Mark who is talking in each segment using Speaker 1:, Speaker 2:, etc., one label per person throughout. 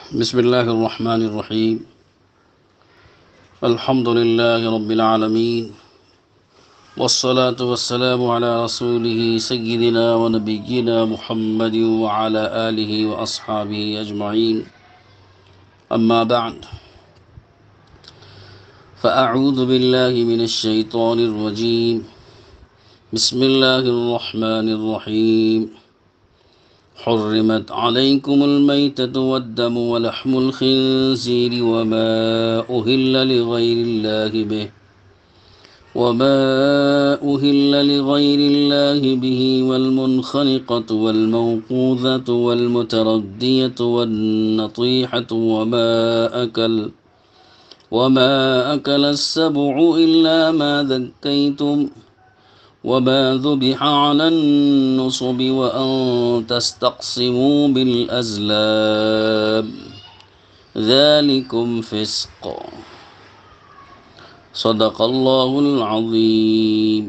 Speaker 1: بسم الله الرحمن الرحيم. الحمد لله رب العالمين، والصلاة والسلام على رسوله سيدنا ونبينا محمد وعلى آله وأصحابه أجمعين. أما بعد، فأعوذ بالله من الشيطان الرجيم. بسم الله الرحمن الرحيم. حرمت عليكم الميتة والدم ولحم الخنزير وما أهل لغير الله به والمنخنقة والموقوذة والمتردية والنطيحة وما أكل السبع إلا ما ذكيتم وما ذبح على النصب وأن تستقسموا بالأزلام ذلكم فسق. صدق اللہ العظیم.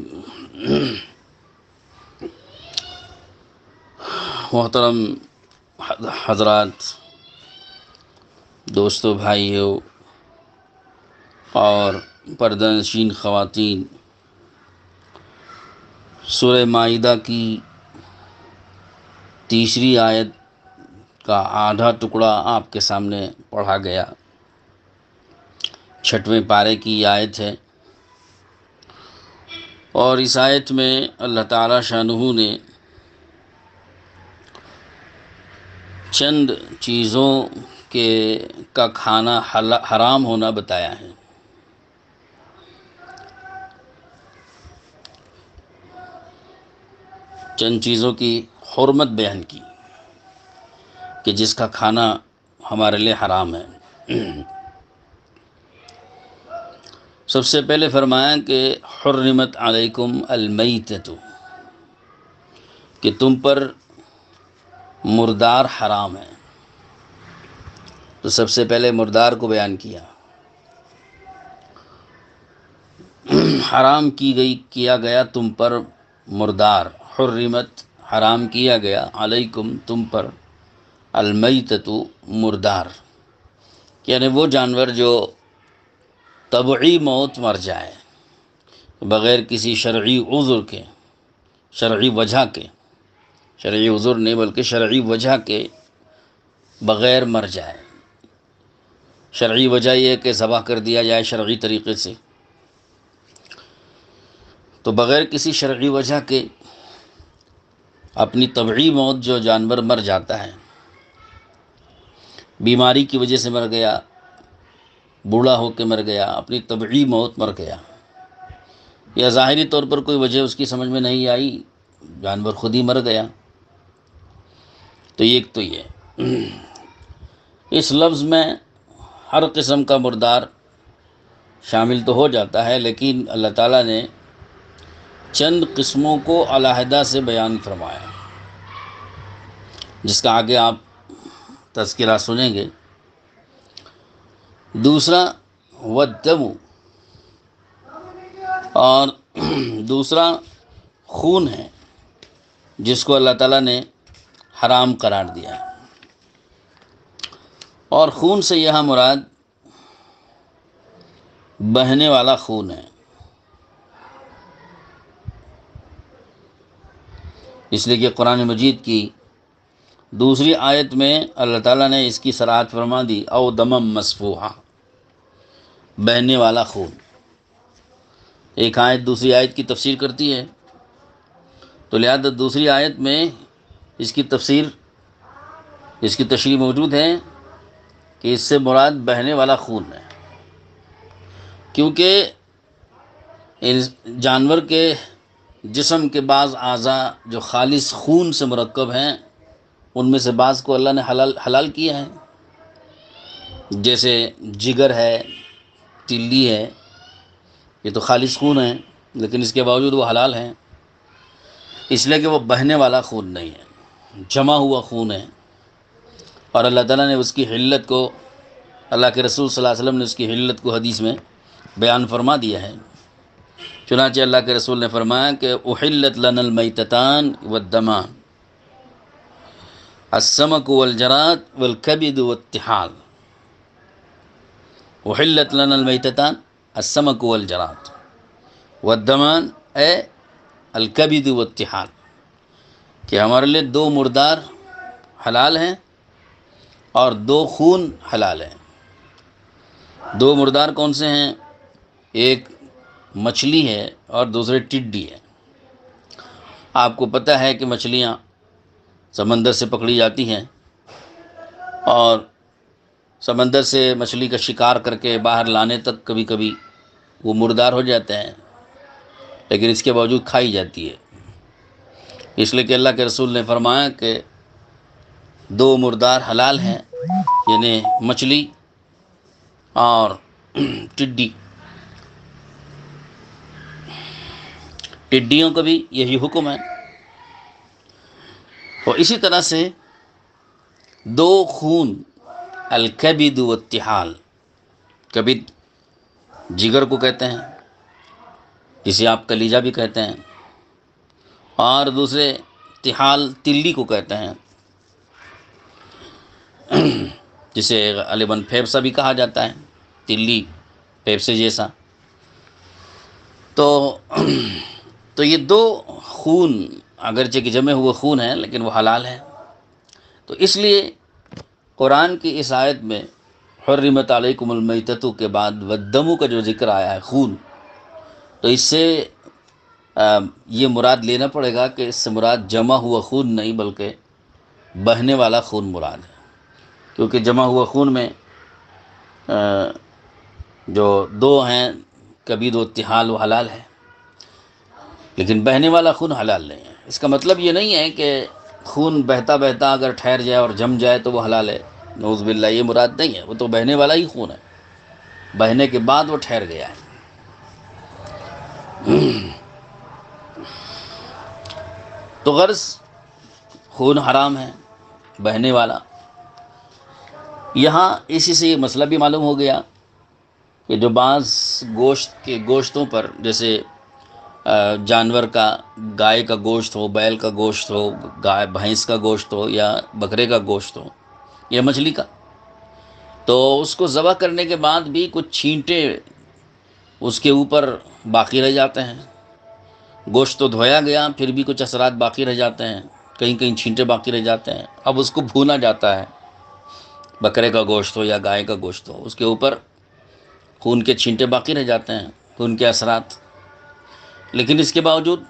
Speaker 1: محترم حضرات، دوستو، بھائیو اور پردہ نشین خواتین، سورہ مائدہ کی تیسری آیت کا آدھا ٹکڑا آپ کے سامنے پڑھا گیا. 6ویں پارے کی آیت ہے، اور اس آیت میں اللہ تعالی شانہ نے چند چیزوں کا کھانا حرام ہونا بتایا ہے. چند چیزوں کی حرمت بیان کی کہ جس کا کھانا ہمارے لیے حرام ہے. سب سے پہلے فرمایا کہ حرمت علیکم المیتۃ، کہ تم پر مردار حرام ہے. تو سب سے پہلے مردار کو بیان کیا، حرام کیا گیا تم پر مردار. حرمت، حرام کیا گیا، علیکم تم پر، المیتۃ مردار، یعنی وہ جانور جو طبعی موت مر جائے بغیر کسی شرعی عذر کے، شرعی وجہ کے، شرعی عذر نہیں بلکہ شرعی وجہ کے بغیر مر جائے. شرعی وجہ یہ کہ ذبح کر دیا جائے شرعی طریقے سے، تو بغیر کسی شرعی وجہ کے اپنی طبعی موت جو جانور مر جاتا ہے، بیماری کی وجہ سے مر گیا، بوڑھا ہو کے مر گیا، اپنی طبعی موت مر گیا، یا ظاہری طور پر کوئی وجہ اس کی سمجھ میں نہیں آئی، جانور خود ہی مر گیا، تو یہ اس لفظ میں ہر قسم کا مردار شامل تو ہو جاتا ہے، لیکن اللہ تعالیٰ نے چند قسموں کو علیحدہ سے بیان فرمایا، جس کا آگے آپ تذکرہ سنیں گے. دوسرا والدم، اور دوسرا خون ہے جس کو اللہ تعالیٰ نے حرام قرار دیا ہے. اور خون سے یہاں مراد بہنے والا خون ہے، اس لیے کہ قرآن مجید کی دوسری آیت میں اللہ تعالیٰ نے اس کی صراحت فرما دی، او دمم مسفوحا، بہنے والا خون. ایک آیت دوسری آیت کی تفسیر کرتی ہے، تو لہذا دوسری آیت میں اس کی تشریح موجود ہے کہ اس سے مراد بہنے والا خون ہے، کیونکہ جانور کے جسم کے بعض اعضاء جو خالص خون سے مرکب ہیں، ان میں سے بعض کو اللہ نے حلال کیا ہے، جیسے جگر ہے، تلی ہے، یہ تو خالص خون ہے، لیکن اس کے باوجود وہ حلال ہیں، اس لیے کہ وہ بہنے والا خون نہیں ہے، جمع ہوا خون ہے. اور اللہ تعالیٰ نے اس کی حلت کو، اللہ کے رسول صلی اللہ علیہ وسلم نے اس کی حلت کو حدیث میں بیان فرما دیا ہے. چنانچہ اللہ کے رسول نے فرمایا کہ احلت لنا المیتتان والدمان، السمك والجراد والكبد والطحال وحلت لنا المیتتان السمك والجراد والدمان اے الکبد والطحال، کہ ہمارے لیے 2 مردار حلال ہیں اور 2 خون حلال ہیں۔ 2 مردار کون سے ہیں؟ ایک مچھلی ہے اور دوسرے ٹڈی ہے۔ آپ کو پتہ ہے کہ مچھلیاں سمندر سے پکڑی جاتی ہیں اور سمندر سے مچھلی کا شکار کر کے باہر لانے تک کبھی کبھی وہ مردار ہو جاتے ہیں، لیکن اس کے باوجود کھائی جاتی ہے، اس لیے کہ اللہ کے رسول نے فرمایا کہ 2 مردار حلال ہیں، یعنی مچھلی اور ٹڈی۔ ٹڈیوں کا بھی یہی حکم ہے۔ اور اسی طرح سے 2 خون الکبد والطحال، کبد جگر کو کہتے ہیں، جسے آپ کلیجہ بھی کہتے ہیں، اور دوسرے طحال تلی کو کہتے ہیں، جسے غالباً پھیپسا بھی کہا جاتا ہے، تلی پھیپسے جیسا۔ تو یہ 2 خون اگرچہ کہ جمع ہوئے خون ہیں لیکن وہ حلال ہیں۔ تو اس لیے قرآن کی اس آیت میں حرمت علیکم المیتۃ کے بعد والدم کا جو ذکر آیا ہے، خون، تو اس سے یہ مراد لینا پڑے گا کہ اس سے مراد جمع ہوا خون نہیں بلکہ بہنے والا خون مراد ہے، کیونکہ جمع ہوا خون میں جو 2 ہیں کبید و طحال وہ حلال ہے، لیکن بہنے والا خون حلال نہیں ہے۔ اس کا مطلب یہ نہیں ہے کہ خون بہتا بہتا اگر ٹھہر جائے اور جم جائے تو وہ حلال ہے، نعوذ باللہ، یہ مراد نہیں ہے، وہ تو بہنے والا ہی خون ہے، بہنے کے بعد وہ ٹھہر گیا ہے۔ تو غرض خون حرام ہے بہنے والا۔ یہاں اسی سے یہ مسئلہ بھی معلوم ہو گیا کہ جو بعض گوشتوں پر، جیسے جانور کا، گائے کا گوشت ہو، بیل کا گوشت ہو، بھینس کا گوشت ہو یا بکرے کا گوشت ہو یا مچھلی کا، تو اس کو ذبح کرنے کے بعد بھی کچھ چھینٹے اس کے اوپر باقی رہ جاتے ہیں۔ گوشت تو دھویا گیا پھر بھی کچھ اثرات باقی رہ جاتے ہیں، کہیں کہیں چھینٹے باقی رہ جاتے ہیں۔ اب اس کو بھونا جاتا ہے، بکرے کا گوشت ہو یا گائے کا گوشت ہو، اس کے اوپر خون کے چھینٹے باقی رہ جاتے ہیں، خون کے اثرات، لیکن اس کے باوجود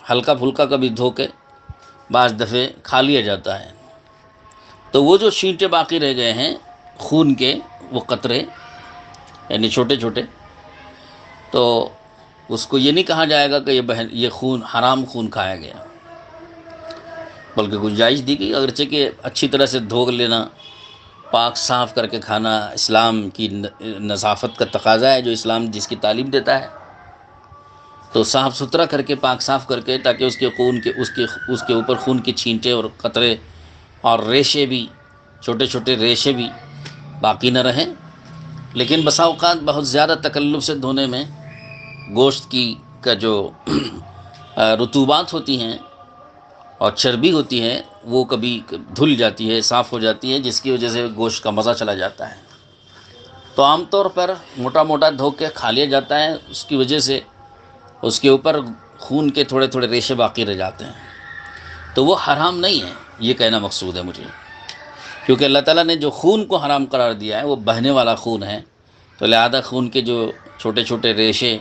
Speaker 1: ہلکا پھلکا کبھی دھو کے بعض دفعے کھا لیا جاتا ہے۔ تو وہ جو چھینٹے باقی رہ گئے ہیں خون کے، وہ قطرے یعنی چھوٹے چھوٹے، تو اس کو یہ نہیں کہا جائے گا کہ یہ خون حرام خون کھایا گیا، بلکہ گنجائش دی گئی، اگرچہ کہ اچھی طرح سے دھو لینا، پاک صاف کر کے کھانا اسلام کی نظافت کا تقاضا ہے، جو اسلام جس کی تعلیم دیتا ہے، تو صاف ستھرا کر کے، پاک صاف کر کے، تاکہ اس کے اوپر خون کے چھینٹے اور قطرے اور ریشے بھی، چھوٹے چھوٹے ریشے بھی باقی نہ رہیں۔ لیکن بسا اوقات بہت زیادہ تکلف سے دھونے میں گوشت کا جو رطوبات ہوتی ہیں اور چربی ہوتی ہے وہ کبھی دھل جاتی ہے، صاف ہو جاتی ہے، جس کی وجہ سے گوشت کا مزہ چلا جاتا ہے۔ تو عام طور پر موٹا موٹا دھو کے کھا لیا جاتا ہے، اس کی وجہ سے اس کے اوپر خون کے تھوڑے تھوڑے ریشے باقی رہ جاتے ہیں، تو وہ حرام نہیں ہے، یہ کہنا مقصود ہے مجھے، کیونکہ اللہ تعالیٰ نے جو خون کو حرام قرار دیا ہے وہ بہنے والا خون ہے، تو لہذا خون کے جو چھوٹے چھوٹے ریشے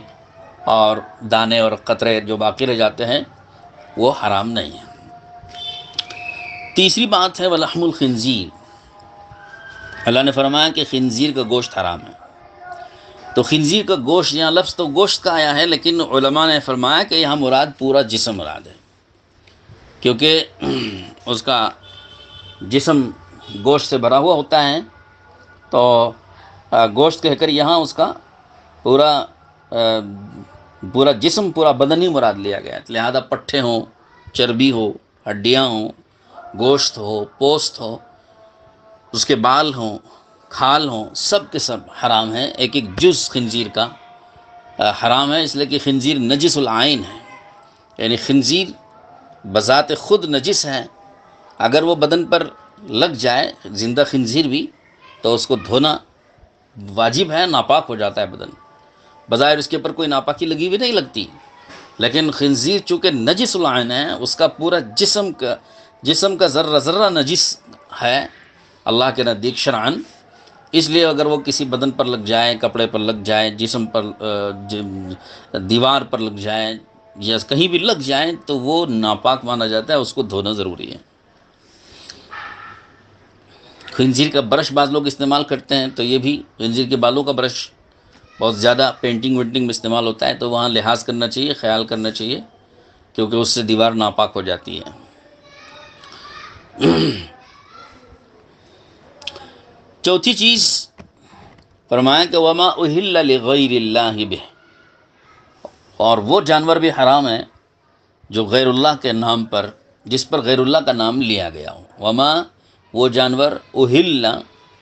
Speaker 1: اور دانے اور قطرے جو باقی رہ جاتے ہیں وہ حرام نہیں ہیں۔ تیسری بات ہے وَلَحْمُ الْخِنْزِيرِ، اللہ نے فرمایا کہ خنزیر کا گوشت حرام ہے۔ تو خنزیر کا گوشت، یہاں لفظ تو گوشت کا آیا ہے، لیکن علماء نے فرمایا کہ یہاں مراد پورا جسم مراد ہے، کیونکہ اس کا جسم گوشت سے بھرا ہوا ہوتا ہے، تو گوشت کہہ کر یہاں اس کا پورا جسم، پورا بدن ہی مراد لیا گیا ہے، لہذا پٹھے ہوں، چربی ہو، ہڈیاں ہوں، گوشت ہو، پوست ہو، اس کے بال ہوں، کھال ہوں، سب کے سب حرام ہیں۔ ایک ایک جز خنزیر کا حرام ہے، اس لیے کہ خنزیر نجس العین ہے، یعنی خنزیر بذات خود نجس ہے، اگر وہ بدن پر لگ جائے زندہ خنزیر بھی تو اس کو دھونا واجب ہے، ناپاک ہو جاتا ہے بدن. بظاہر اس کے اوپر کوئی ناپاکی لگی ہوئی نہیں لگتی، لیکن خنزیر چونکہ نجس العین ہے، اس کا پورا جسم کا ذرہ ذرہ نجس ہے اللہ کے نزدیک شرعاً. اس لیے اگر وہ کسی بدن پر لگ جائے، کپڑے پر لگ جائے، جسم پر دیوار پر لگ جائے یا کہیں بھی لگ جائیں تو وہ ناپاک مانا جاتا ہے، اس کو دھونا ضروری ہے. خنزیر کا برش بعض لوگ استعمال کرتے ہیں، تو یہ بھی خنزیر کے بالوں کا برش بہت زیادہ پینٹنگ وینٹنگ میں استعمال ہوتا ہے، تو وہاں لحاظ کرنا چاہیے، خیال کرنا چاہیے، کیونکہ اس سے دیوار ناپاک ہو جاتی ہے. چوتھی چیز فرمایا کہ وما اہل لغیر اللہ بہ، اور وہ جانور بھی حرام ہے جو غیر اللہ کے نام پر، جس پر غیر اللہ کا نام لیا گیا ہو. وما، وہ جانور، اہل،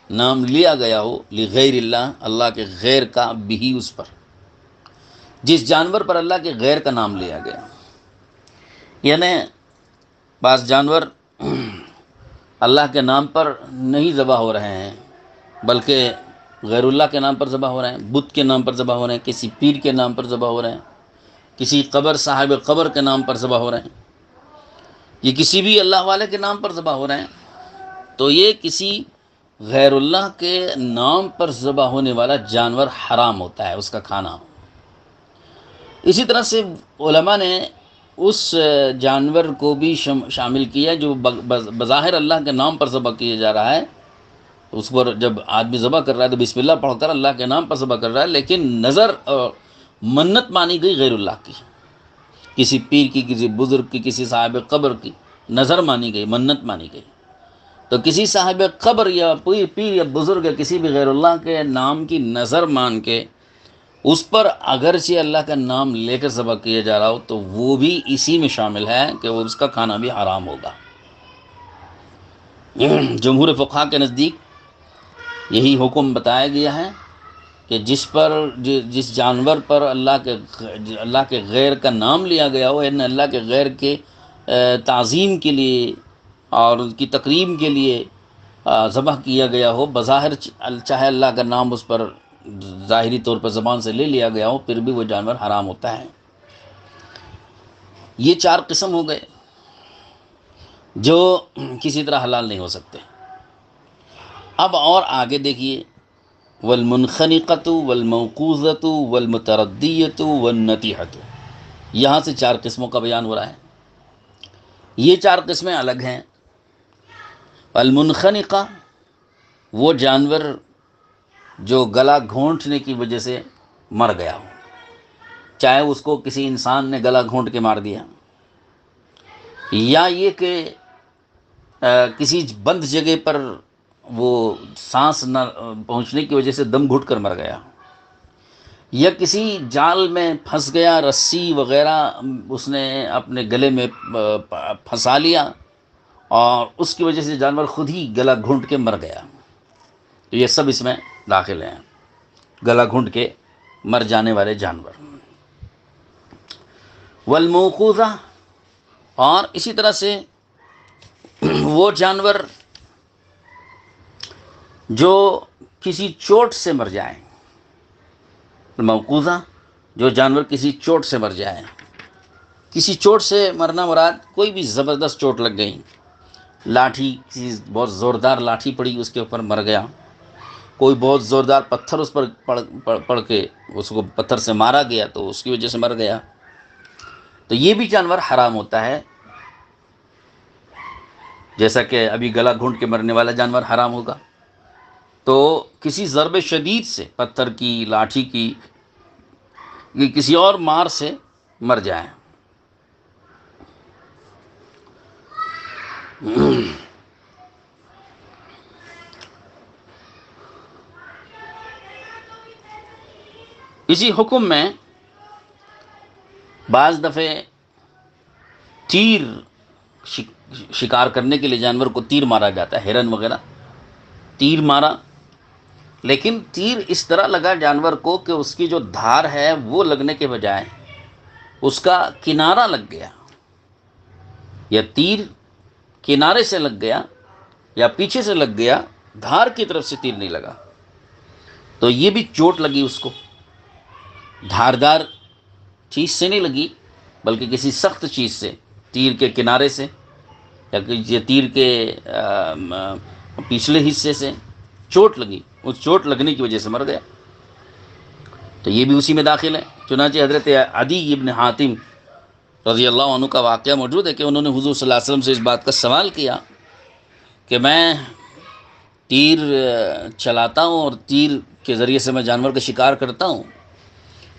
Speaker 1: نام لیا گیا ہو، لغیر اللہ، اللہ کے غیر کا، بھی، اس پر، جس جانور پر اللہ کے غیر کا نام لیا گیا. یعنی بعض جانور اللہ کے نام پر نہیں ذبح ہو رہے ہیں بلکہ غیر اللہ کے نام پر ذبح ہو رہے ہیں، بت کے نام پر ذبح ہو رہے ہیں، کسی پیر کے نام پر ذبح ہو رہے ہیں، کسی قبر صاحب قبر کے نام پر ذبح ہو رہے ہیں، یہ کسی بھی اللہ والے کے نام پر ذبح ہو رہے ہیں. تو یہ کسی غیر اللہ کے نام پر ذبح ہونے والا جانور حرام ہوتا ہے، اس کا کھانا. اسی طرح سے علماء نے اس جانور کو بھی شامل کیا جو بظاہر اللہ کے نام پر ذبح کیا جا رہا ہے. اس پر جب آدمی ذبح کر رہا ہے تو بسم اللہ پڑھ کر اللہ کے نام پر ذبح کر رہا ہے، لیکن نظر منت مانی گئی غیر اللہ کی، کسی پیر کی، کسی بزرگ کی، کسی صاحب قبر کی نظر مانی گئی، منت مانی گئی. تو کسی صاحب قبر یا پیر یا بزرگ یا کسی بھی غیر اللہ کے نام کی نظر مان کے اس پر اگرچہ اللہ کا نام لے کر ذبح کیا جا رہا ہو تو وہ بھی اسی میں شامل ہے کہ وہ اس کا کھانا بھی حرام ہوگا. جمہور فقہا کے نزدیک یہی حکم بتایا گیا ہے کہ جس جانور پر اللہ کے غیر کا نام لیا گیا ہو، یعنی اللہ کے غیر کے تعظیم کے لیے اور ان کی تقریب کے لیے ذبح کیا گیا ہو، بظاہر چاہے اللہ کا نام اس پر ظاہری طور پر زبان سے لے لیا گیا ہو، پھر بھی وہ جانور حرام ہوتا ہے. یہ 4 قسم ہو گئے جو کسی طرح حلال نہیں ہو سکتے. اب اور آگے دیکھیے، والمنخنقۃ والموقوذۃ والمتردیۃ والنطیحۃ، یہاں سے 4 قسموں کا بیان ہو رہا ہے. یہ 4 قسمیں الگ ہیں. المنخنقہ، وہ جانور جو گلا گھونٹنے کی وجہ سے مر گیا ہو، چاہے اس کو کسی انسان نے گلا گھونٹ کے مار دیا، یا یہ کہ کسی بند جگہ پر وہ سانس نہ پہنچنے کی وجہ سے دم گھٹ کر مر گیا، یا کسی جال میں پھنس گیا، رسی وغیرہ اس نے اپنے گلے میں پھنسا لیا اور اس کی وجہ سے جانور خود ہی گلا گھونٹ کے مر گیا. تو یہ سب اس میں داخل ہیں، گلا گھونٹ کے مر جانے والے جانور. والموقوذہ، اور اسی طرح سے وہ جانور جو کسی چوٹ سے مر جائیں. موقوذہ، جو جانور کسی چوٹ سے مر جائے. کسی چوٹ سے مرنا مراد کوئی بھی زبردست چوٹ لگ گئی، لاٹھی، کسی بہت زوردار لاٹھی پڑی اس کے اوپر مر گیا، کوئی بہت زوردار پتھر اس پر پڑ کے اس کو پتھر سے مارا گیا تو اس کی وجہ سے مر گیا، تو یہ بھی جانور حرام ہوتا ہے. جیسا کہ ابھی گلا گھونٹ کے مرنے والا جانور حرام ہوگا، تو کسی ضرب شدید سے، پتھر کی، لاٹھی کی، یہ کسی اور مار سے مر جائیں. اسی حکم میں بعض دفعے تیر شکار کرنے کے لیے جانور کو تیر مارا جاتا ہے، ہرن وغیرہ تیر مارا، لیکن تیر اس طرح لگا جانور کو کہ اس کی جو دھار ہے وہ لگنے کے بجائے اس کا کنارہ لگ گیا، یا تیر کنارے سے لگ گیا یا پیچھے سے لگ گیا، دھار کی طرف سے تیر نہیں لگا، تو یہ بھی چوٹ لگی اس کو، دھاردار چیز سے نہیں لگی بلکہ کسی سخت چیز سے، تیر کے کنارے سے یا تیر کے پچھلے حصے سے چوٹ لگی، اس چوٹ لگنے کی وجہ سے مر گیا، تو یہ بھی اسی میں داخل ہے۔ چنانچہ حضرت عدی ابن حاتم رضی اللہ عنہ کا واقعہ موجود ہے کہ انہوں نے حضور صلی اللہ علیہ وسلم سے اس بات کا سوال کیا کہ میں تیر چلاتا ہوں اور تیر کے ذریعے سے میں جانور کا شکار کرتا ہوں،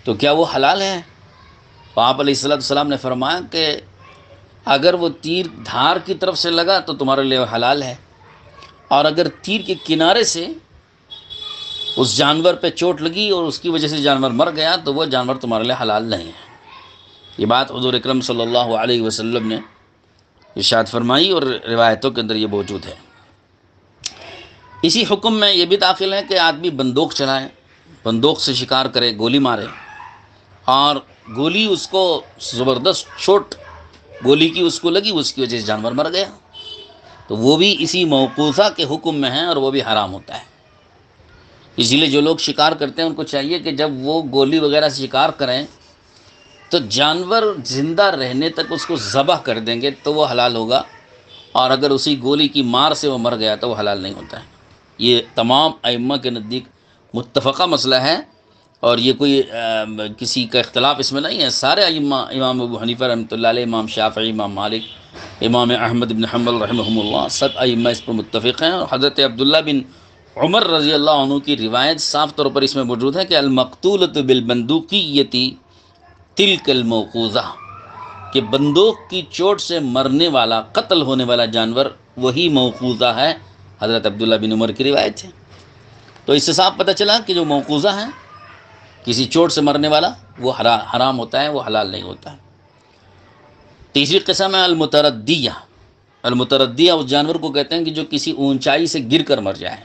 Speaker 1: تو کیا وہ حلال ہے؟ تو آپ علیہ السلام نے فرمایا کہ اگر وہ تیر دھار کی طرف سے لگا تو تمہارے لیے حلال ہے، اور اگر تیر کے کنارے سے اس جانور پہ چوٹ لگی اور اس کی وجہ سے جانور مر گیا تو وہ جانور تمہارے لیے حلال نہیں ہے۔ یہ بات حضور اکرم صلی اللہ علیہ وسلم نے ارشاد فرمائی اور روایتوں کے اندر یہ موجود ہے۔ اسی حکم میں یہ بھی داخل ہے کہ آدمی بندوق چلائے، بندوق سے شکار کرے، گولی مارے، اور گولی اس کو زبردست چوٹ گولی کی اس کو لگی، اس کی وجہ سے جانور مر گیا، تو وہ بھی اسی موقوفہ کے حکم میں ہے اور وہ بھی حرام ہوتا ہے۔ اسی لیے جو لوگ شکار کرتے ہیں ان کو چاہیے کہ جب وہ گولی وغیرہ سے شکار کریں تو جانور زندہ رہنے تک اس کو ذبح کر دیں گے تو وہ حلال ہوگا، اور اگر اسی گولی کی مار سے وہ مر گیا تو وہ حلال نہیں ہوتا ہے۔ یہ تمام ائمہ کے نزدیک متفقہ مسئلہ ہے، اور یہ کوئی کسی کا اختلاف اس میں نہیں ہے۔ سارے ائمہ، امام ابو حنیفہ رحمۃ اللہ علیہ، امام شافعی، امام مالک، امام احمد بن حنبل رحمہم اللہ، سب ائمہ اس پر متفق ہیں، اور حضرت عبداللہ بن عمر رضی اللہ عنہ کی روایت صاف طور پر اس میں موجود ہے کہ المقتولۃ بالبندوقیۃ تلک الموقوذہ، کہ بندوق کی چوٹ سے مرنے والا، قتل ہونے والا جانور وہی موقوذہ ہے، حضرت عبداللہ بن عمر کی روایت ہے۔ تو اس سے صاف پتہ چلا کہ جو موقوذہ ہے، کسی چوٹ سے مرنے والا، وہ حرام ہوتا ہے، وہ حلال نہیں ہوتا ہے۔ تیسری قسم ہے المتردیہ۔ المتردیہ اس جانور کو کہتے ہیں کہ جو کسی اونچائی سے گر کر مر جائے،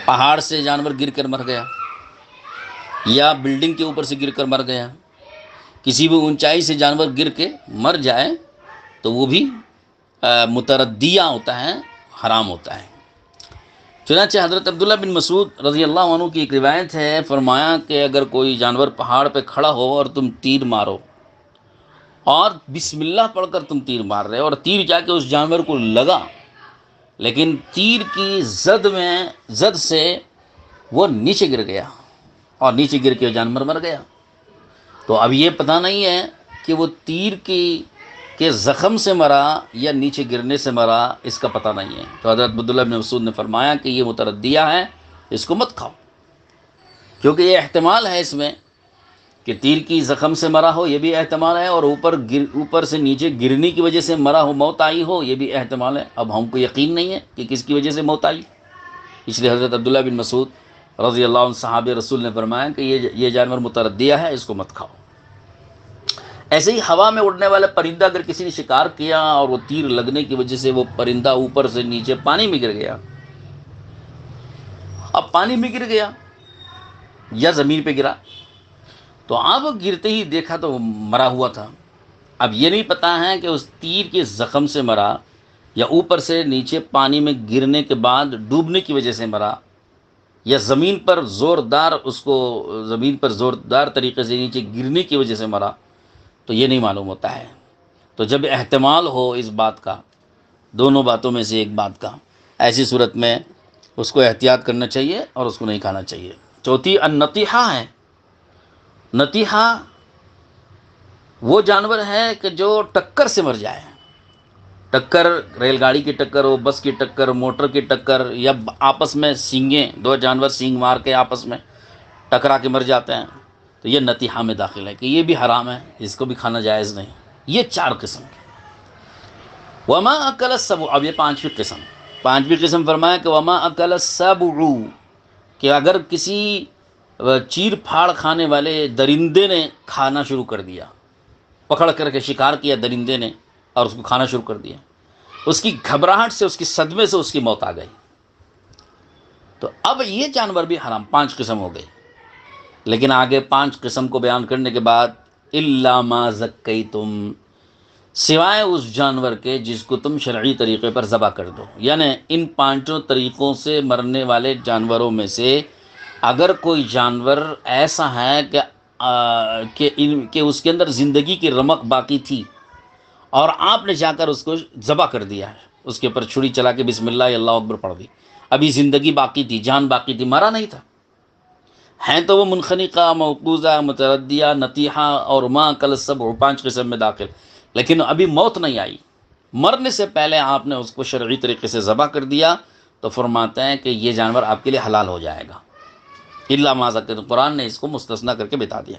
Speaker 1: پہاڑ سے جانور گر کر مر گیا، یا بلڈنگ کے اوپر سے گر کر مر گیا، کسی بھی اونچائی سے جانور گر کے مر جائے تو وہ بھی متردیہ ہوتا ہے، حرام ہوتا ہے۔ چنانچہ حضرت عبداللہ بن مسعود رضی اللہ عنہ کی ایک روایت ہے، فرمایا کہ اگر کوئی جانور پہاڑ پہ کھڑا ہو اور تم تیر مارو، اور بسم اللہ پڑھ کر تم تیر مار رہے ہو، اور تیر جا کے اس جانور کو لگا، لیکن تیر کی زد سے وہ نیچے گر گیا، اور نیچے گر کے جانور مر گیا، تو اب یہ پتہ نہیں ہے کہ وہ تیر کے زخم سے مرا یا نیچے گرنے سے مرا، اس کا پتہ نہیں ہے۔ تو حضرت عبداللہ بن مسعود نے فرمایا کہ یہ متردیہ ہے، اس کو مت کھاؤ، کیونکہ یہ احتمال ہے اس میں کہ تیر کی زخم سے مرا ہو، یہ بھی احتمال ہے، اور اوپر سے نیچے گرنے کی وجہ سے مرا ہو، موت آئی ہو، یہ بھی احتمال ہے۔ اب ہم کو یقین نہیں ہے کہ کس کی وجہ سے موت آئی، اس لیے حضرت عبداللہ بن مسعود رضی اللہ عنہ صحابہ رسول نے فرمایا کہ یہ جانور متردیہ ہے، اس کو مت کھاؤ۔ ایسے ہی ہوا میں اڑنے والا پرندہ اگر کسی نے شکار کیا اور وہ تیر لگنے کی وجہ سے وہ پرندہ اوپر سے نیچے پانی میں گر گیا، اب پانی میں گر گیا یا زمین پہ گرا، تو اب گرتے ہی دیکھا تو وہ مرا ہوا تھا۔ اب یہ نہیں پتا ہے کہ اس تیر کے زخم سے مرا یا اوپر سے نیچے پانی میں گرنے کے بعد ڈوبنے کی وجہ سے مرا، یا زمین پر زوردار طریقے سے نیچے گرنے کی وجہ سے مرا، تو یہ نہیں معلوم ہوتا ہے۔ تو جب احتمال ہو اس بات کا، دونوں باتوں میں سے ایک بات کا، ایسی صورت میں اس کو احتیاط کرنا چاہیے اور اس کو نہیں کھانا چاہیے۔ چوتھی النطیحہ ہے۔ نطیحہ وہ جانور ہے کہ جو ٹکر سے مر جائے، ٹکر، ریل گاڑی کی ٹکر ہو، بس کی ٹکر، موٹر کی ٹکر، یا آپس میں سینگیں، دو جانور سینگ مار کے آپس میں ٹکرا کے مر جاتے ہیں، تو یہ نطیحہ میں داخل ہے کہ یہ بھی حرام ہے، اس کو بھی کھانا جائز نہیں۔ یہ چار قسم کے۔ وما اکل السبع، اب یہ پانچویں قسم فرمایا کہ وما اکل السبع، کہ اگر کسی چیر پھاڑ کھانے والے درندے نے کھانا شروع کر دیا، پکڑ کر کے شکار کیا درندے نے اور اس کو کھانا شروع کر دیا، اس کی گھبراہٹ سے، اس کی صدمے سے اس کی موت آ گئی، تو اب یہ جانور بھی حرام۔ 5 قسم ہو گئی، لیکن آگے 5 قسم کو بیان کرنے کے بعد الا ما زکیتم، سوائے اس جانور کے جس کو تم شرعی طریقے پر ذبح کر دو. یعنی ان پانچوں طریقوں سے مرنے والے جانوروں میں سے اگر کوئی جانور ایسا ہے کہ اس کے اندر زندگی کی رمق باقی تھی اور آپ نے جا کر اس کو ذبح کر دیا ہے، اس کے اوپر چھری چلا کے بسم اللہ اللہ اکبر پڑھ دی، ابھی زندگی باقی تھی، جان باقی تھی، مرا نہیں تھا، ہیں تو وہ منخنقہ، موقوذہ، متردیہ، نتیحہ اور ماں کل سب 5 قسم میں داخل، لیکن ابھی موت نہیں آئی، مرنے سے پہلے آپ نے اس کو شرعی طریقے سے ذبح کر دیا تو فرماتے ہیں کہ یہ جانور آپ کے لیے حلال ہو جائے گا. الا ما ذکر، قرآن نے اس کو مستثنا کر کے بتا دیا.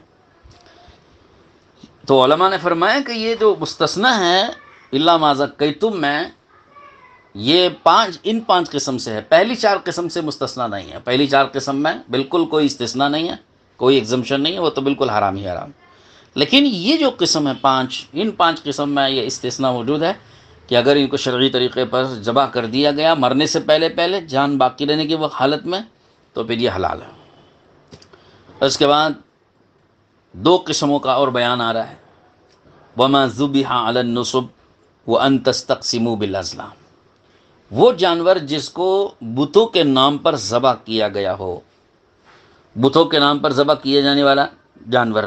Speaker 1: تو علماء نے فرمایا کہ یہ جو مستثنا ہے الا ما ذکیتم میں، یہ ان 5 قسم سے ہے، پہلی 4 قسم سے مستثنا نہیں ہے. پہلی 4 قسم میں بالکل کوئی استثناء نہیں ہے، کوئی ایگزمپشن نہیں ہے، وہ تو بالکل حرام ہی حرام. لیکن یہ جو قسم ہے 5، ان 5 قسم میں یہ استثناء موجود ہے کہ اگر ان کو شرعی طریقے پر ذبح کر دیا گیا مرنے سے پہلے جان باقی رہنے کی وہ حالت میں، تو پھر یہ حلال ہے. اس کے بعد 2 قسموں کا اور بیان آ رہا ہے. وَمَا ذُبِحَ عَلَى النُّصُبِ وَأَن تَسْتَقْسِمُوا بِالْأَزْلَامِ، وہ جانور جس کو بتوں کے نام پر ذبح کیا گیا ہو، بتوں کے نام پر ذبح کیے جانے والا جانور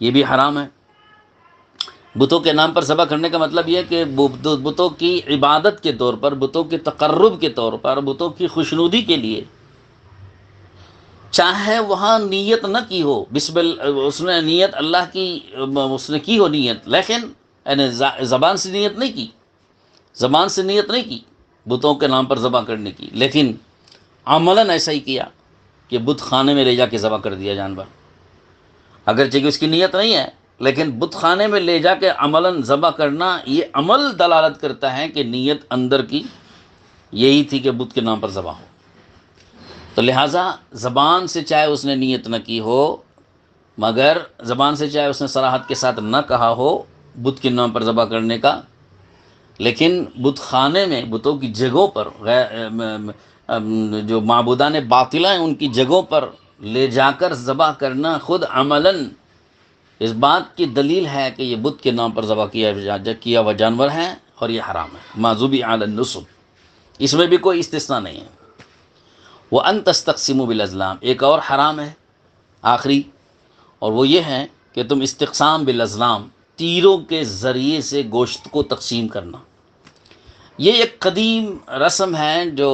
Speaker 1: یہ بھی حرام ہے. بتوں کے نام پر ذبح کرنے کا مطلب یہ ہے کہ بتوں کی عبادت کے طور پر، بتوں کے تقرب کے طور پر، بتوں کی خوشنودی کے لیے، چاہے وہاں نیت نہ کی ہو، اس نے نیت اللہ کی اس نے کی ہو نیت، لیکن یعنی زبان سے نیت نہیں کی، زبان سے نیت نہیں کی بتوں کے نام پر ذبح کرنے کی، لیکن عملاً ایسا ہی کیا کہ بت خانے میں لے جا کے ذبح کر دیا جانور، اگرچہ کہ اس کی نیت نہیں ہے، لیکن بت خانے میں لے جا کے عملاً ذبح کرنا، یہ عمل دلالت کرتا ہے کہ نیت اندر کی یہی تھی کہ بت کے نام پر ذبح ہو. تو لہٰذا زبان سے چاہے اس نے نیت نہ کی ہو، مگر زبان سے چاہے اس نے صراحت کے ساتھ نہ کہا ہو بت کے نام پر ذبح کرنے کا، لیکن بت خانے میں، بتوں کی جگہوں پر، جو معبودان باطلہ ہیں ان کی جگہوں پر لے جا کر ذبح کرنا خود عملاً اس بات کی دلیل ہے کہ یہ بت کے نام پر ذبح کیا ہوا جانور ہے اور یہ حرام ہے. ما ذبح علی النصب، اس میں بھی کوئی استثناء نہیں ہے. وَأَن تَسْتَقْسِمُوا بِالْأَزْلَامِ، ایک اور حرام ہے آخری، اور وہ یہ ہے کہ تم استقسام بالازلام، تیروں کے ذریعے سے گوشت کو تقسیم کرنا. یہ ایک قدیم رسم ہے جو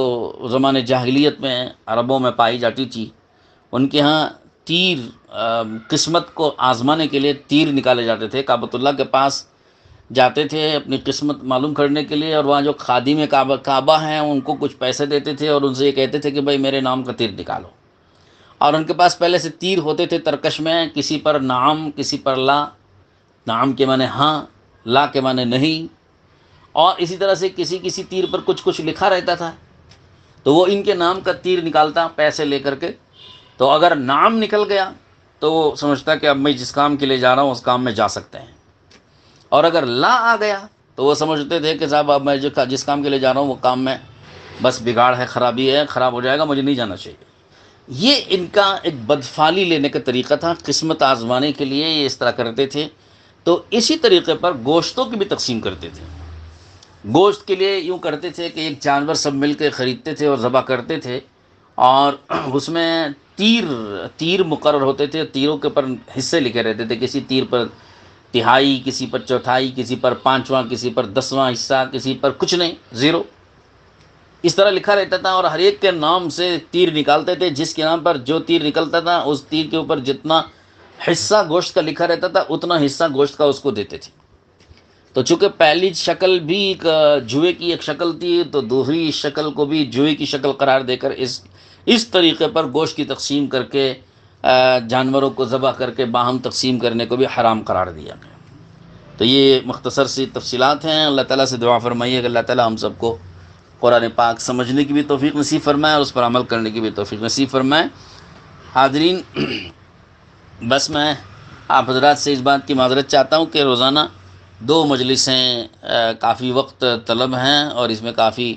Speaker 1: زمانے جاہلیت میں عربوں میں پائی جاتی تھی. ان کے ہاں تیر، قسمت کو آزمانے کے لیے تیر نکالے جاتے تھے، کعبۃ اللہ کے پاس جاتے تھے اپنی قسمت معلوم کرنے کے لیے، اور وہاں جو خادم کعبہ ہیں ان کو کچھ پیسے دیتے تھے اور ان سے یہ کہتے تھے کہ بھائی میرے نام کا تیر نکالو. اور ان کے پاس پہلے سے تیر ہوتے تھے ترکش میں، کسی پر نعم، کسی پر لا، نعم کے معنی ہاں، لا کے معنی نہیں، اور اسی طرح سے کسی تیر پر کچھ لکھا رہتا تھا. تو وہ ان کے نام کا تیر نکالتا پیسے لے کر کے، تو اگر نعم نکل گیا تو وہ سمجھتا کہ اب میں جس کام کے لیے جا رہا ہوں اس کام میں جا سکتے ہیں، اور اگر لا آ گیا تو وہ سمجھتے تھے کہ صاحب اب میں جس کام کے لیے جا رہا ہوں وہ کام میں بس بگاڑ ہے، خرابی ہے، خراب ہو جائے گا، مجھے نہیں جانا چاہیے. یہ ان کا ایک بدفعلی لینے کا طریقہ تھا، قسمت آزمانے کے لیے یہ اس طرح کرتے تھے. تو اسی طریقے پر گوشتوں کی بھی تقسیم کرتے تھے. گوشت کے لیے یوں کرتے تھے کہ ایک جانور سب مل کے خریدتے تھے اور ذبح کرتے تھے، اور اس میں تیر مقرر ہوتے تھے، تیروں کے پر حصے لکھے رہتے تھے، کسی تیر پر تہائی، کسی پر چوتھائی، کسی پر 5واں، کسی پر 10واں حصہ، کسی پر کچھ نہیں، 0، اس طرح لکھا رہتا تھا. اور ہر ایک کے نام سے تیر نکالتے تھے، جس کے نام پر جو تیر نکلتا تھا اس تیر کے اوپر جتنا حصہ گوشت کا لکھا رہتا تھا اتنا حصہ گوشت کا اس کو دیتے تھے. تو چونکہ پہلی شکل بھی ایک جوئے کی ایک شکل تھی، تو دوسری شکل کو بھی جوئے کی شکل قرار دے کر اس طریقے پر گوشت کی تقسیم کر کے، جانوروں کو ذبح کر کے باہم تقسیم کرنے کو بھی حرام قرار دیا گیا. تو یہ مختصر سی تفصیلات ہیں. اللہ تعالیٰ سے دعا فرمائیے کہ اللہ تعالیٰ ہم سب کو قرآن پاک سمجھنے کی بھی توفیق نصیب فرمائے اور اس پر عمل کرنے کی بھی توفیق نصیب فرمائے. حاضرین، بس میں آپ حضرات سے اس بات کی معذرت چاہتا ہوں کہ روزانہ 2 مجلسیں کافی وقت طلب ہیں اور اس میں کافی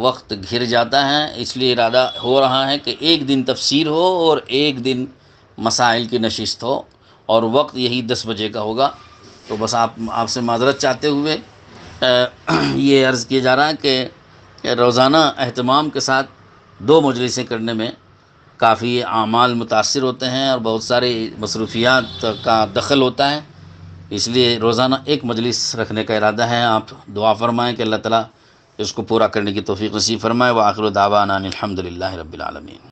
Speaker 1: وقت گھر جاتا ہے، اس لیے ارادہ ہو رہا ہے کہ ایک دن تفسیر ہو اور ایک دن مسائل کی نشست ہو، اور وقت یہی 10 بجے کا ہوگا. تو بس آپ سے معذرت چاہتے ہوئے یہ عرض کیا جا رہا ہے کہ روزانہ اہتمام کے ساتھ 2 مجلسیں کرنے میں کافی اعمال متاثر ہوتے ہیں اور بہت ساری مصروفیات کا دخل ہوتا ہے، اس لیے روزانہ 1 مجلس رکھنے کا ارادہ ہے۔ آپ دعا فرمائیں کہ اللہ تعالیٰ اس کو پورا کرنے کی توفیق نصیب فرمائے۔ وآخر دعوانا ان الحمد للہ رب العالمین۔